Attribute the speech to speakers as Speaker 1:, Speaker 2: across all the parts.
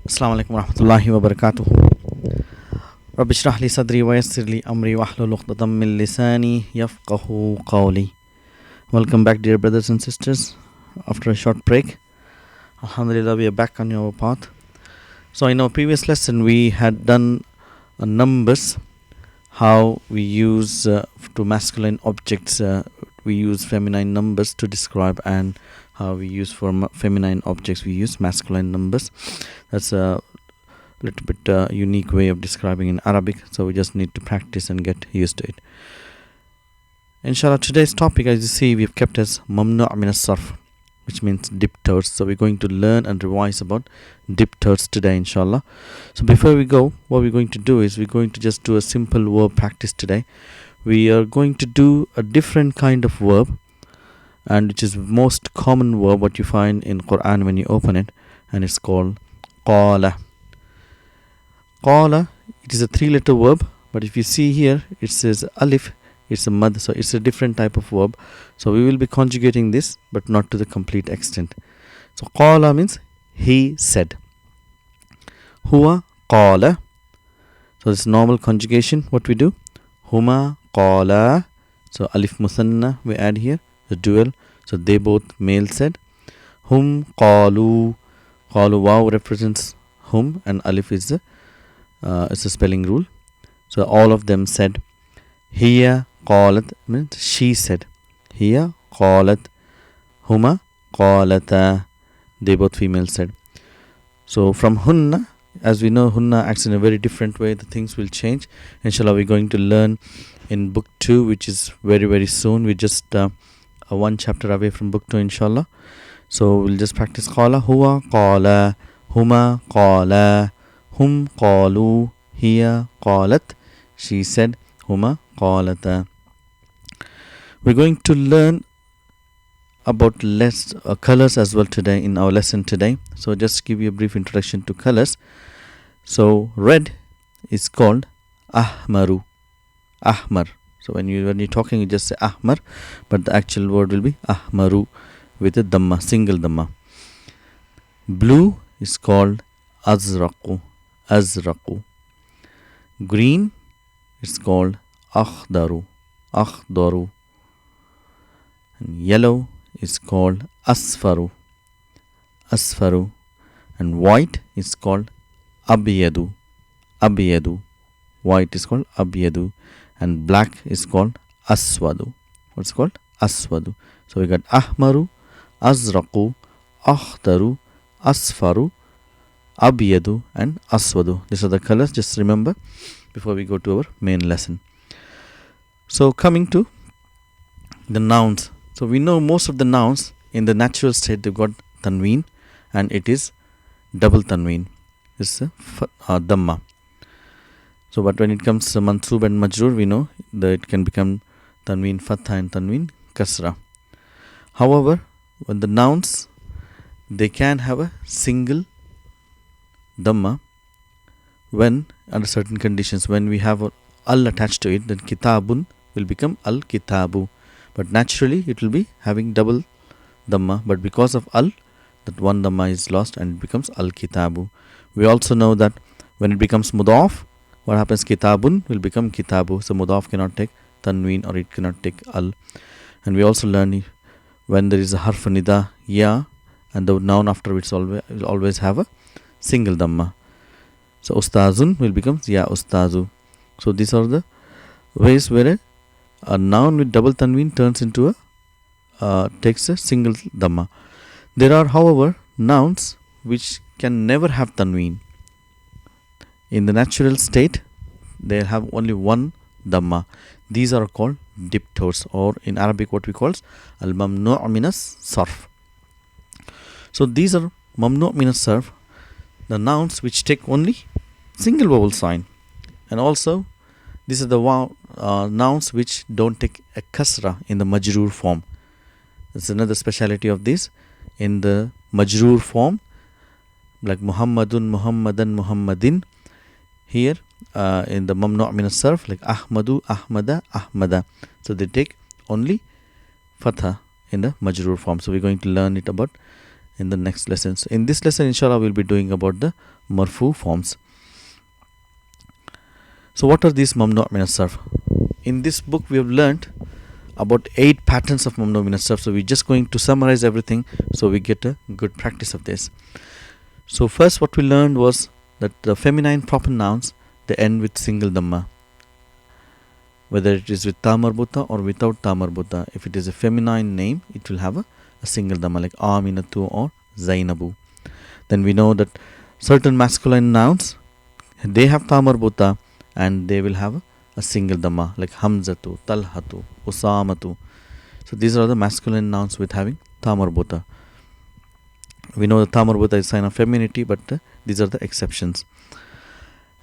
Speaker 1: Assalamu alaikum warahmatullahi wabarakatuh. Rabbi shrah li sadri wa yassir li amri wa hlul uqdatam min lisani yafqahu qawli. Welcome back, dear brothers and sisters. After a short break, alhamdulillah, we are back on our path. So in our previous lesson, we had done numbers, how we use to masculine objects, we use feminine numbers to describe, and how we use for feminine objects we use masculine numbers. That's a little bit unique way of describing in Arabic, so we just need to practice and get used to it. Inshallah, today's topic, as you see, we've kept as ممنوع من الصرف, which means DIPTOTES. So we're going to learn and revise about DIPTOTES today, inshallah. So before we go, what we're going to do is we're going to just do a simple verb practice today. We are going to do a different kind of verb, and which is most common verb what you find in Quran when you open it, and it's called qala. Qala, it is a 3-letter verb, but if you see here it says alif, it's a mad, so it's a different type of verb. So we will be conjugating this, but not to the complete extent. So qala means he said. Huwa qala. So this normal conjugation, what we do, huma qala. So alif musanna we add here, the dual, so they both male said. Hum qalu. Qalu, waw represents hum, and alif is a spelling rule. So all of them said. Hiya qalat means she said. Hiya qalat. Huma qalata, they both female said. So from hunna, as we know, hunna acts in a very different way. The things will change. Inshallah, we're going to learn in book 2, which is very, very soon. We just one chapter away from book 2, inshallah. So we'll just practice qala. Huwa qala. Huma qala. Hum qalu. Hiya qalat, she said. Huma qalata. We're going to learn about colors as well today in our lesson today. So just give you a brief introduction to colors. So red is called ahmaru. Ahmar. So when you're talking, you just say ahmar, but the actual word will be ahmaru with a dhamma, single dhamma. Blue is called azraqu. Azraqu. Green is called akhdaru. Akhdaru. And yellow is called asfaru. Asfaru. And white is called abyadu. Abyadu. White is called abyadu. And black is called aswadu. What's called? Aswadu. So we got ahmaru, azraqu, akhdaru, asfaru, abyadu, and aswadu. These are the colors. Just remember before we go to our main lesson. So coming to the nouns. So we know most of the nouns in the natural state, they've got tanween, and it is double tanween. It's a dhamma. So but when it comes to mansoob and majroor, we know that it can become tanween fatha and tanween kasra. However, when the nouns, they can have a single dhamma when under certain conditions. When we have al attached to it, then kitabun will become al-kitabu. But naturally it will be having double dhamma, but because of al, that one dhamma is lost and it becomes al-kitabu. We also know that when it becomes mudaf, what happens? Kitabun will become kitabu. So mudaf cannot take tanween, or it cannot take al. And we also learn when there is a harf nida, ya, and the noun after it will always have a single dhamma. So ustazun will become ya ustazu. So these are the ways where a noun with double tanween turns into takes a single dhamma. There are, however, nouns which can never have tanween. In the natural state, they have only one dhamma. These are called DIPTOTES, or in Arabic what we call al-mamnu' min as-sarf. So these are mamnu' min as-sarf, the nouns which take only single vowel sign, and also these are the nouns which don't take a kasra in the majroor form. That's another speciality of this. In the majroor form, like Muhammadun, Muhammadan, Muhammadin, here in the mamnu' min as-sarf, like Ahmadu, Ahmada, Ahmada. So they take only fatha in the majroor form. So we're going to learn it about in the next lesson. So in this lesson, inshallah, we'll be doing about the MARFU forms. So what are these ممنوع من الصرف? In this book, we have learned about 8 patterns of ممنوع من الصرف. So we're just going to summarize everything so we get a good practice of this. So first what we learned was that the feminine proper nouns, they end with single dhamma, whether it is with ta marbuta or without ta marbuta. If it is a feminine name, it will have a single dhamma, like Aminatu or Zainabu. Then we know that certain masculine nouns, they have ta marbuta and they will have a single dhamma, like Hamzatu, Talhatu, Usamatu. So these are the masculine nouns with having ta marbuta. We know that ta marbuta is a sign of femininity, but these are the exceptions.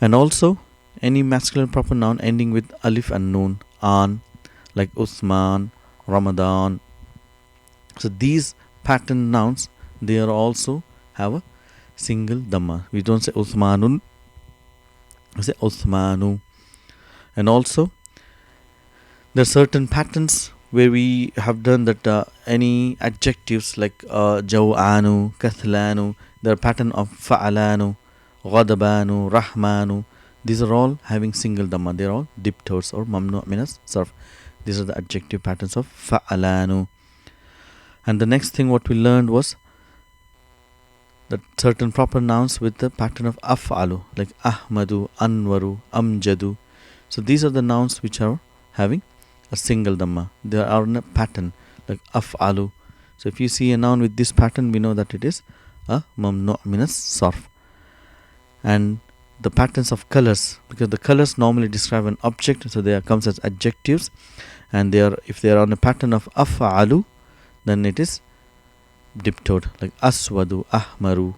Speaker 1: And also any masculine proper noun ending with alif and noon, an, like Uthman, Ramadan. So these pattern nouns, they are also have a single dhamma. We don't say Uthmanun, we say Uthmanu. And also there are certain patterns where we have done that any adjectives like Jaw'anu, Kathlanu, there are pattern of Fa'alanu, Ghadabanu, Rahmanu. These are all having single dhamma. They are all DIPTOTES or ممنوع من الصرف. These are the adjective patterns of Fa'alanu. And the next thing what we learned was that certain proper nouns with the pattern of Af'alu, like Ahmadu, Anwaru, Amjadu. So these are the nouns which are having a single dhamma. They are in a pattern like Af'alu. So if you see a noun with this pattern, we know that it is a ممنوع من الصرف. And the patterns of colors, because the colors normally describe an object, so they comes as adjectives, and they are, if they are on a pattern of Af'alu, then it is DIPTOTE, like Aswadu, Ahmaru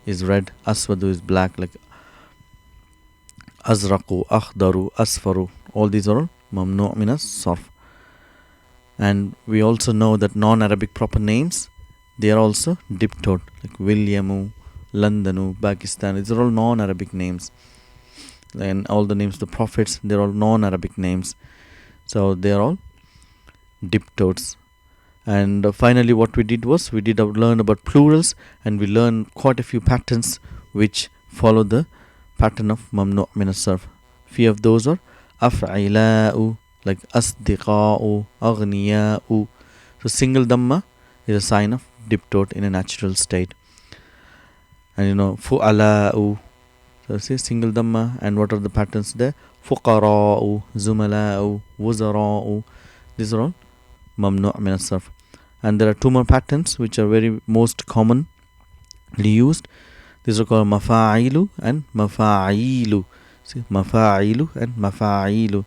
Speaker 1: is red, Aswadu is black, like Azraqu, Akhdaru, Asfaru. All these are all ممنوع من الصرف. And we also know that non-Arabic proper names, they are also DIPTOTE, like Williamu, Londonu, Pakistan. These are all non-Arabic names. And all the names of the prophets, they are all non-Arabic names. So they are all DIPTOTES. And finally what we did was, we did learn about plurals, and we learned quite a few patterns which follow the pattern of ممنوع من الصرف. Few of those are أفعلاء, like أصدقاء, أغنياء. So single dhamma is a sign of DIPTOTE in a natural state. And you know, فؤلاء, so say single dhamma. And what are the patterns there? فقراء, زملاء, وزراء. These are all ممنوع من الصرف. And there are 2 more patterns which are very most commonly used. These are called مفاعيل and مفاعيل. See, مفاعيل and مفاعيل.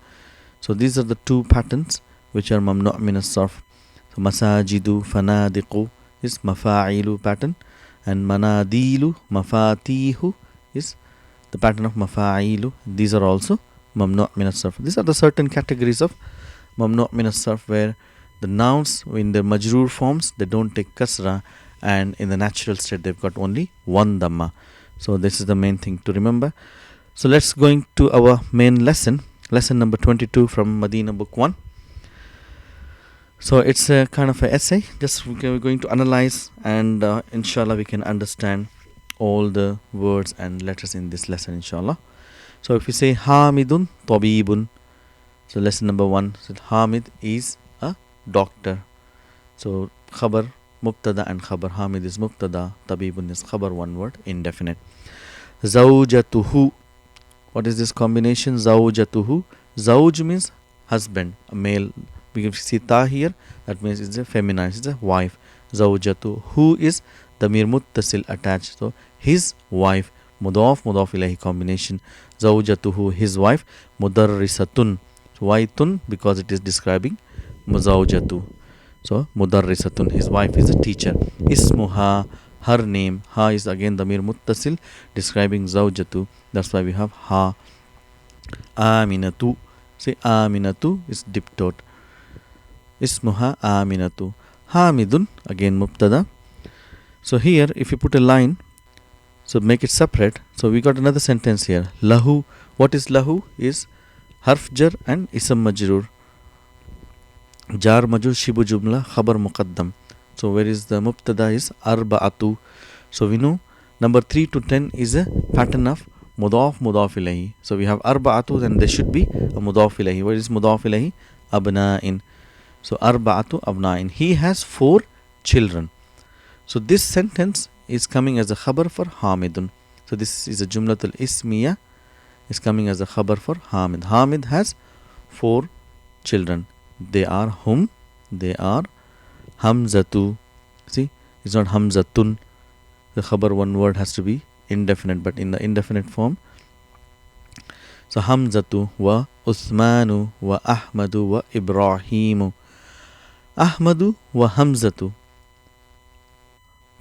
Speaker 1: So these are the 2 patterns which are ممنوع من الصرف. So مساجد, فنادق is مفاعيل pattern, and مناديل, مفاتيح is the pattern of مفاعيل. These are also ممنوع من الصرف. These are the certain categories of ممنوع من الصرف where the nouns in their majroor forms, they don't take kasra, and in the natural state they've got only 1 dhamma. So this is the main thing to remember. So let's going to our main lesson number 22 from Madina book 1. So it's a kind of an essay. Just we're going to analyze, and inshallah we can understand all the words and letters in this lesson, inshallah. So if we say Hamidun Tabibun, so lesson number 1, so Hamid is a doctor. So khabar, mubtada and khabar. Hamid is mubtada, Tabibun is khabar, one word, indefinite. Zawjatuhu, what is this combination? Zawjatuhu. Zawj means husband, a male. We can see ta here, that means it's a feminine, it's a wife. Zawjatu, who is damir muttasil attached, so his wife, mudaf ilahi combination. Zawjatuhu, his wife. Mudarrisatun, so why tun? Because it is describing muzawjatu. So mudarrisatun, his wife is a teacher. Ismuha, her name. Ha is again damir muttasil describing zawjatu, that's why we have ha. Aminatu, say Aminatu is DIPTOTE. Ismuha Aminatu. Hamidun, again mubtada. So here if you put a line, so make it separate. So we got another sentence here. Lahu, what is lahu? Is harf jar and ism majrur. Jar majrur shibu jumla khabar muqaddam. So where is the mubtada is arba'atu. So we know number 3 to 10 is a pattern of mudaf ilayhi. So we have arba'atu, then there should be a mudaf ilayhi. Where is mudaf ilayhi? Abna'in. So arba'atu abna'in. He has 4 children. So this sentence is coming as a khabar for Hamidun. So this is a jumlatul ismiya, is coming as a khabar for Hamid. Hamid has 4 children. They are whom? They are Hamzatu. See, it's not Hamzatun. The khabar, one word has to be indefinite, but in the indefinite form. So Hamzatu wa Uthmanu wa Ahmadu wa Ibrahimu. Ahmadu wa Hamzatu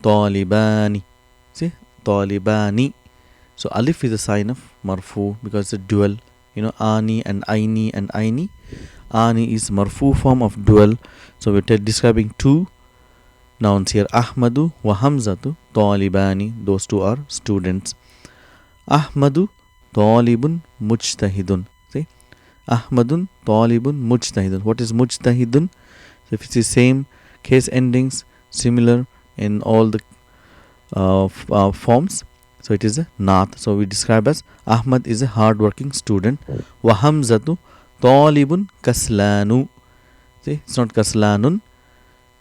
Speaker 1: Talibani. See, Talibani. So alif is a sign of marfu because it's a dual. You know, ani and aini and aini. Ani is marfu form of dual. So we're describing 2 nouns here. Ahmadu wa Hamzatu Talibani. Those 2 are students. Ahmadu Talibun Mujtahidun. See, Ahmadun Talibun Mujtahidun. What is Mujtahidun? So if it's the same case endings, similar in all the forms, so it is a naat. So we describe as Ahmad is a hard-working student. Wa Hamzatu Talibun Kaslanu. See, it's not Kaslanun,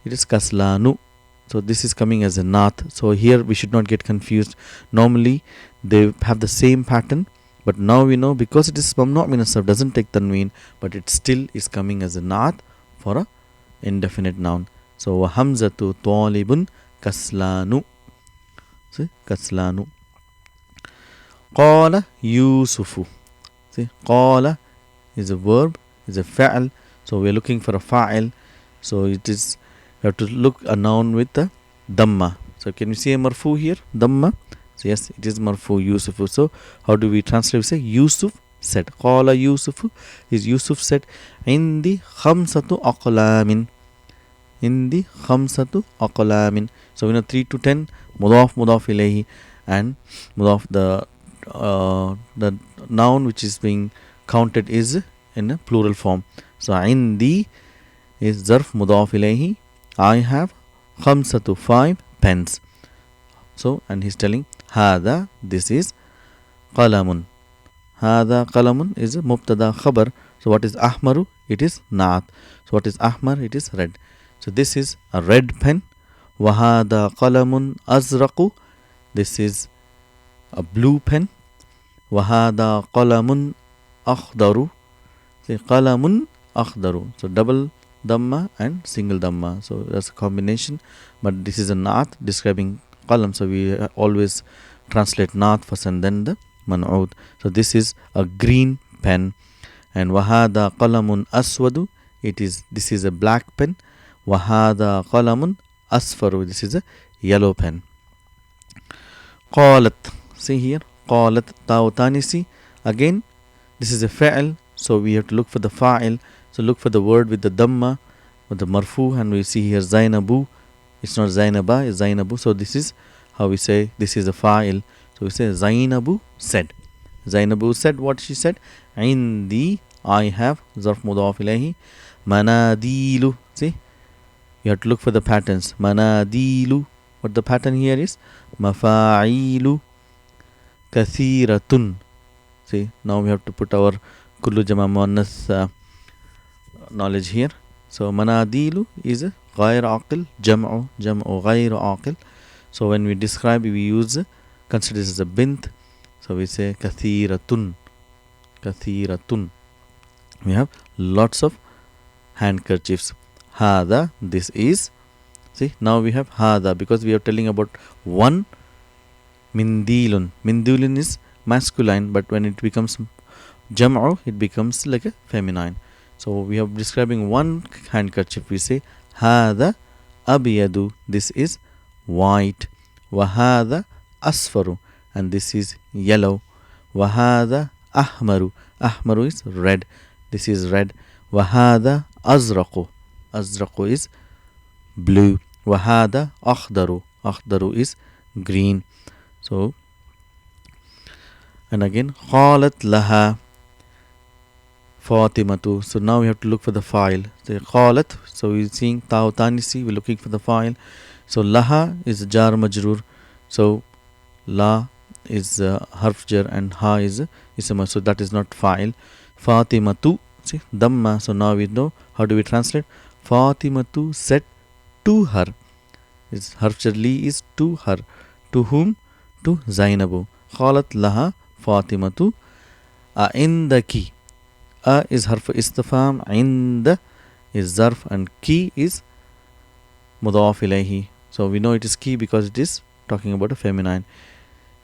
Speaker 1: it is Kaslanu. So this is coming as a naat. So here we should not get confused. Normally they have the same pattern, but now we know because it is mamnu' min as-sarf, doesn't take tanween, but it still is coming as a naat for a indefinite noun. So wa Hamzatu Talibun Kaslanu. See, Kaslanu. Qala Yusufu. See, Qala is a verb, is a fa'al. So we are looking for a fa'al. So it is, you have to look a noun with the damma. So can you see a marfu here? Damma. So yes, it is marfu Yusufu. So how do we translate? We say Yusuf said. Qala Yusufu is Yusuf said. Indi khamsatu aqlamin. Indi khamsatu aqlamin. So we know 3 to 10 mudaf ilayhi, and mudaf, the noun which is being counted is in a plural form. So indi is zarf mudaf ilayhi. I have khamsatu 5 pens. So and he's telling hada, this is qalamun. Hada qalamun is a mubtada khabar. So what is ahmaru? It is naat. So what is ahmar? It is red. So this is a red pen. Wahada qalamun azraqu. This is a blue pen. Wahada qalamun akhdaru. Say qalamun akhdaru. So double damma and single damma. So that's a combination. But this is a naat describing qalam. So we always translate naat first and then the man'ud. So this is a green pen. And wahada qalamun aswadu. This is a black pen. Wahada qalamun asfaru. This is a yellow pen. Qalat. See here. Qalat ta'utanisi. Again, this is a fa'al. So we have to look for the fa'il. So look for the word with the damma, with the marfu, and we see here Zainabu. It's not Zainaba, it's Zainabu. So this is how we say this is a fa'il. So we say Zainabu said. Zainabu said what she said. Indi, I have, zarf mudaf ilayhi. Manadilu. See, you have to look for the patterns. Manadilu. What the pattern here is? Mafa'ilu kathiratun. See, now we have to put our kullu jama muannath knowledge here. So manadilu is a ghair aqil, jam'u ghair aqil. So when we describe, we use, consider this as a bint. So we say kathiratun. We have lots of handkerchiefs. Hada, this is. See, now we have hada because we are telling about one mindilun. Mindilun is masculine, but when it becomes jam'u, it becomes like a feminine. So we are describing one handkerchief. We say hada abiyadu. This is white. Wahada asfaru, and this is yellow. Wahada ahmaru. Ahmaru is red. This is red. Wahada azraqu. Azraqu is blue. Wahada akhdaru. Akhdaru is green. So, and again, qalat laha Fatimatu. So now we have to look for the file. So qalat, so we're seeing ta'u tanisi, we're looking for the file. So laha is jar majroor. So la is harf jar and ha is ism, so that is not file. Fatimatu, see damma. So now we know how do we translate. Fatimatu said to her. Is harf jar li is to her. To whom? To Zainabu. Qalat laha Fatimatu indaki. A is harf istifham, inda is zarf, and ki is mudaf ilayhi. So we know it is ki because it is talking about a feminine.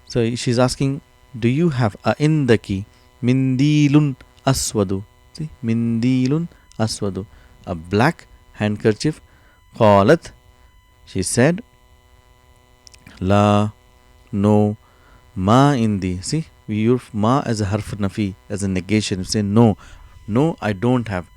Speaker 1: So she's asking, do you have a indaki mindilun aswadu? See, mindilun aswadu, a black handkerchief. Qalat, she said, la, no, ma indi. See, we use ma as a harf nafi, as a negation. We say no, no, I don't have.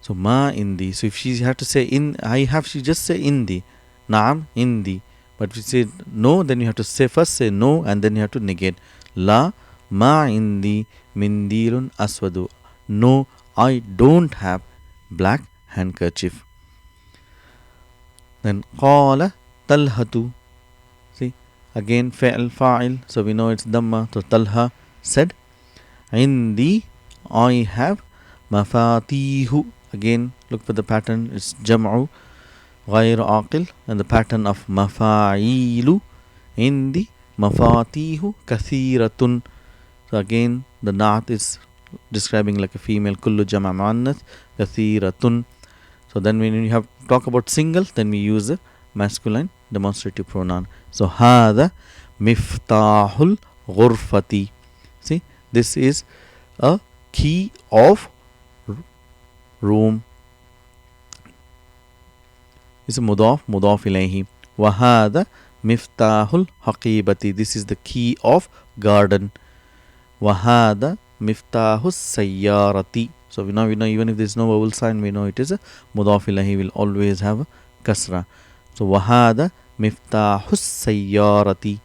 Speaker 1: So ma indi. So if she had to say in, I have, she just say indi. Naam indi. But if you say no, then you have to say first say no and then you have to negate. La ma indi mindilun aswadu. No, I don't have black handkerchief. Then qala talhatu. See, again fa'il fa'il. So we know it's damma. So talha said, indi, I have mafatihu. Again, look for the pattern. It's jam'u غير عاقل, and the pattern of مفاعيل عندي مفاتيح كثيرة. So again the naat is describing like a female. كل جمع مؤنث كثيرة. So then when you have talk about single, then we use a masculine demonstrative pronoun. So هذا مفتاح الغرفة. See, this is a key of room. Is a mudaf ilayhi. Wahada miftahul haqibati. This is the key of garden. Wahada miftahus sayyarati. So we know even if there is no vowel sign, we know it is a mudaf ilayhi, will always have a kasra. So wahada miftahus sayyarati.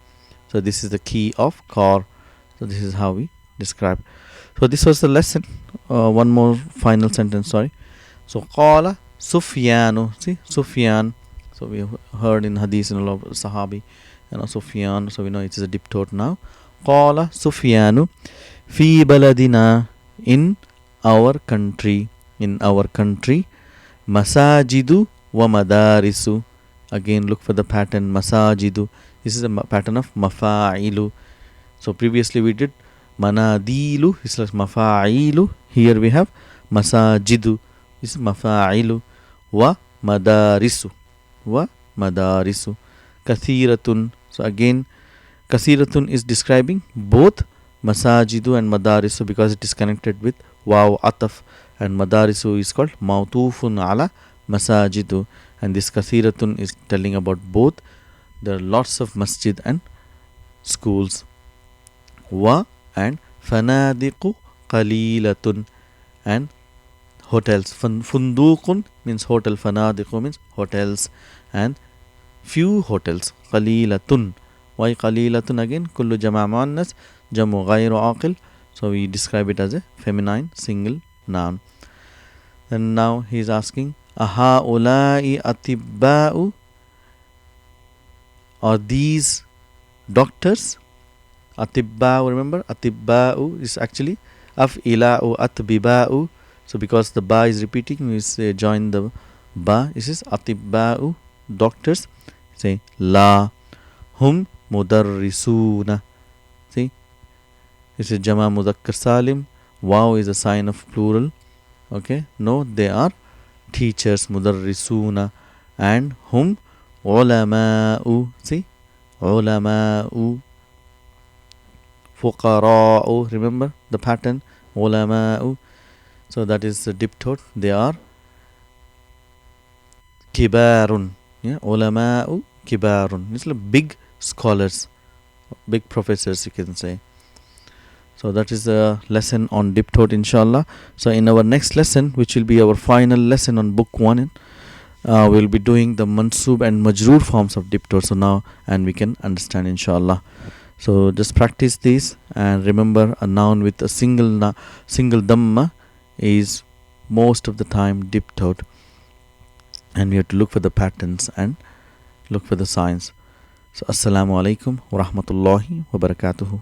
Speaker 1: So this is the key of car. So this is how we describe. So this was the lesson. One more final sentence, sorry. So qala Sufyanu. See, Sufyan. So we heard in hadith in a lot of Sahabi, and Sufyan. So we know it is a diptote now. Qala Sufyanu fi baladina, in our country. In our country. Masajidu wa madarisu. Again look for the pattern masajidu. This is a pattern of mafa'ilu. So previously we did manadilu. It's like mafa'ilu. Here we have masajidu. This is mafa'ilu. Wa madarisu. Wa madarisu. Kathiratun. So again, kathiratun is describing both masajidu and madarisu because it is connected with waw ataf, and madarisu is called mawtufun ala masajidu, and this kathiratun is telling about both. There are lots of masjid and schools. Wa and fanadiqu qalilatun, and hotels. Funduqun means hotel, fanadiqu means hotels, and few hotels. Qalilatun. Why qalilatun again? Kullu jama' muannas, jamu ghayru aqil. So we describe it as a feminine single noun. And now he is asking, aha ulai atibba'u, are these doctors? Atibba'u, remember atibba'u is actually af'ila'u atbiba'u. So because the ba is repeating, we say join the ba. This is atibba'u, doctors. Say la, hum mudarrisuna. See, this is jama mudhakkar salim. Wow is a sign of plural. Okay, no, they are teachers, mudarrisuna. And hum ulama'u. See, ulama'u. Fuqara'u, remember the pattern, ulama'u. So that is the diptote. They are kibarun. Yeah, ulama'u kibarun. It's like big scholars, big professors, you can say. So that is the lesson on diptote, inshallah. So in our next lesson, which will be our final lesson on book 1, we'll be doing the mansub and majroor forms of diptote. So now, and we can understand, inshallah. So just practice this, and remember, a noun with a single dhamma is most of the time diptote, and we have to look for the patterns and look for the signs. So assalamu alaikum wa rahmatullahi wa barakatuhu.